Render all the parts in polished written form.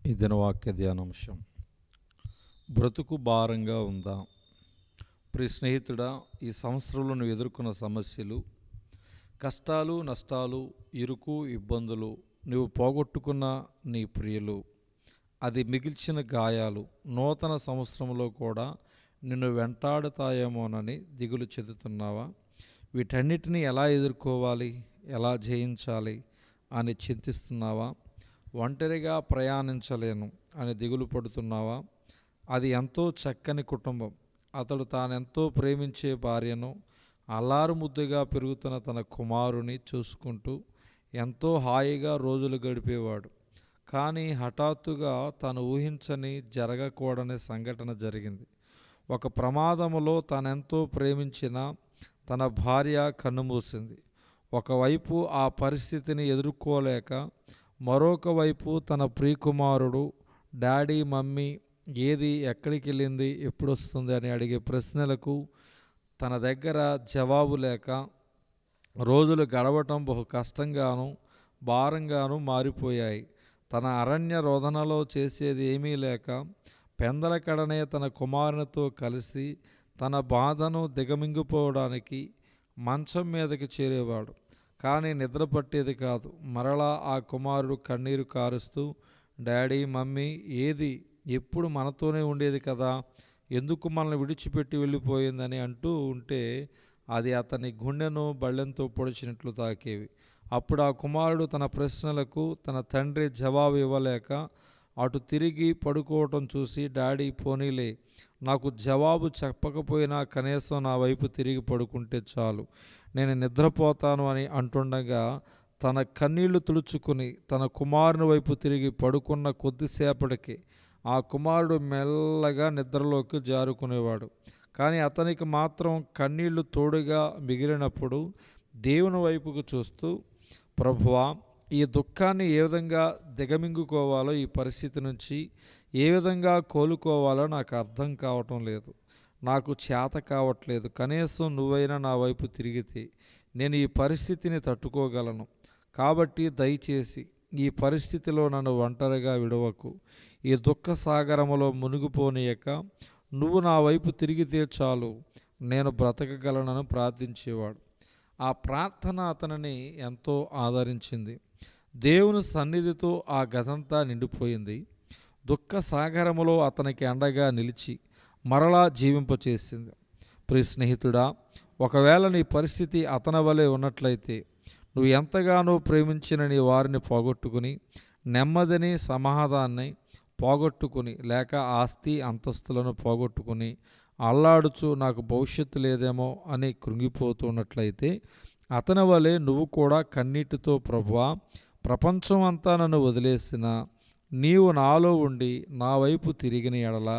ఈ దినవాక్య ధ్యానాంశం, బ్రతుకు భారంగా ఉందా? ప్రియ స్నేహితుడా, ఈ సంవత్సరంలో నువ్వు ఎదుర్కొన్న సమస్యలు, కష్టాలు, నష్టాలు, ఇరుకు, ఇబ్బందులు, నువ్వు పోగొట్టుకున్న నీ ప్రియులు, అది మిగిల్చిన గాయాలు నూతన సంవత్సరంలో కూడా నిన్ను వెంటాడుతాయేమోనని దిగులు చెందుతున్నావా? వీటన్నిటినీ ఎలా ఎదుర్కోవాలి, ఎలా జయించాలి అని చింతిస్తున్నావా? ఒంటరిగా ప్రయాణించలేను అని దిగులు పడుతున్నావా? అది ఎంతో చక్కని కుటుంబం. అతడు తానెంతో ప్రేమించే భార్యను, అల్లారు ముద్దుగా పెరుగుతున్న తన కుమారుని చూసుకుంటూ ఎంతో హాయిగా రోజులు గడిపేవాడు. కానీ హఠాత్తుగా తాను ఊహించని, జరగకూడని సంఘటన జరిగింది. ఒక ప్రమాదములో తానెంతో ప్రేమించిన తన భార్య కన్నుమూసింది. ఒకవైపు ఆ పరిస్థితిని ఎదుర్కోలేక, మరొక వైపు తన ప్రియకుమారుడు డాడీ, మమ్మీ ఏది, ఎక్కడికి వెళ్ళింది, ఎప్పుడు వస్తుంది అని అడిగే ప్రశ్నలకు తన దగ్గర జవాబు లేక రోజులు గడవటం బహు కష్టంగాను, భారంగాను మారిపోయాయి. తన అరణ్య రోదనలో చేసేది ఏమీ లేక పెందలకడనే తన కుమారునితో కలిసి తన బాధను దిగమింగిపోవడానికి మంచం మీదకి చేరేవాడు. కానీ నిద్ర పట్టేది కాదు. మరలా ఆ కుమారుడు కన్నీరు కారుస్తూ, డాడీ, మమ్మీ ఏది, ఎప్పుడు మనతోనే ఉండేది కదా, ఎందుకు మనల్ని విడిచిపెట్టి వెళ్ళిపోయిందని అంటూ ఉంటే అది అతని గుండెను బళ్ళెంతో పొడిచినట్లు తాకేవి. అప్పుడు ఆ కుమారుడు తన ప్రశ్నలకు తన తండ్రి జవాబు ఇవ్వలేక అటు తిరిగి పడుకోవటం చూసి, డాడీ పోనీలే, నాకు జవాబు చెప్పకపోయినా కనీసం నా వైపు తిరిగి పడుకుంటే చాలు, నేను నిద్రపోతాను అని అంటుండగా తన కన్నీళ్లు తుడుచుకుని తన కుమారుని వైపు తిరిగి పడుకున్న కొద్దిసేపటికి ఆ కుమారుడు మెల్లగా నిద్రలోకి జారుకునేవాడు. కానీ అతనికి మాత్రం కన్నీళ్లు తోడుగా మిగిలినప్పుడు దేవుని వైపుకు చూస్తూ, ప్రభువా, ఈ దుఃఖాన్ని ఏ విధంగా దిగమింగుకోవాలో, ఈ పరిస్థితి నుంచి ఏ విధంగా కోలుకోవాలో నాకు అర్థం కావటం లేదు, నాకు చేత కావట్లేదు, కనీసం నువ్వైనా నా వైపు తిరిగితే నేను ఈ పరిస్థితిని తట్టుకోగలను. కాబట్టి దయచేసి ఈ పరిస్థితిలో నన్ను ఒంటరిగా విడవకు, ఈ దుఃఖ సాగరములో మునిగిపోనీయక నువ్వు నా వైపు తిరిగితే చాలు, నేను బ్రతకగలనని ప్రార్థించేవాడు. ఆ ప్రార్థన అతనిని ఎంతో ఆదరించింది. దేవుని సన్నిధితో ఆ గదంతా నిండిపోయింది. దుఃఖ సాగరములో అతనికి అండగా నిలిచి మరలా జీవింపచేసింది. ప్రియ స్నేహితుడా, ఒకవేళ నీ పరిస్థితి అతని వలె ఉన్నట్లయితే, నువ్వు ఎంతగానో ప్రేమించిన నీ వారిని పోగొట్టుకుని, నెమ్మదిని, సమాధానాన్ని పోగొట్టుకుని, లేక ఆస్తి అంతస్తులను పోగొట్టుకుని అల్లాడుచు నాకు భవిష్యత్తు లేదేమో అని కృంగిపోతున్నట్లయితే, అతని వలె నువ్వు కూడా కన్నీటితో, ప్రభువా, ప్రపంచం అంతా నన్ను వదిలేసిన నీవు నాలో ఉండి నా వైపు తిరిగిన ఎడల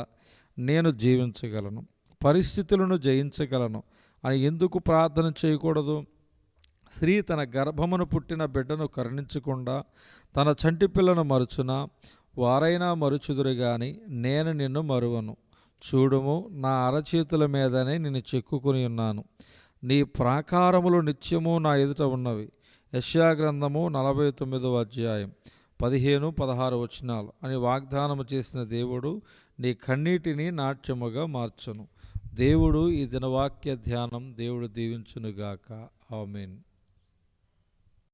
నేను జీవించగలను, పరిస్థితులను జయించగలను అని ఎందుకు ప్రార్థన చేయకూడదు? స్త్రీ తన గర్భమును పుట్టిన బిడ్డను కరుణించకుండా తన చంటి పిల్లను మరుచునా, వారైనా మరుచుదురు గాని నేను నిన్ను మరువను. చూడుము, నా అరచేతుల మీదనే నిన్ను చెక్కుకొని ఉన్నాను, నీ ప్రాకారములు నిత్యము నా ఎదుట ఉన్నవి. యెషయా గ్రంథము 49వ అధ్యాయం 15-16 వచనాలు అని వాగ్దానము చేసిన దేవుడు నీ కన్నీటిని నాట్యముగా మార్చును. దేవుడు ఈ దినవాక్య ధ్యానం దేవుడు దీవించునుగాక. ఆమేన్.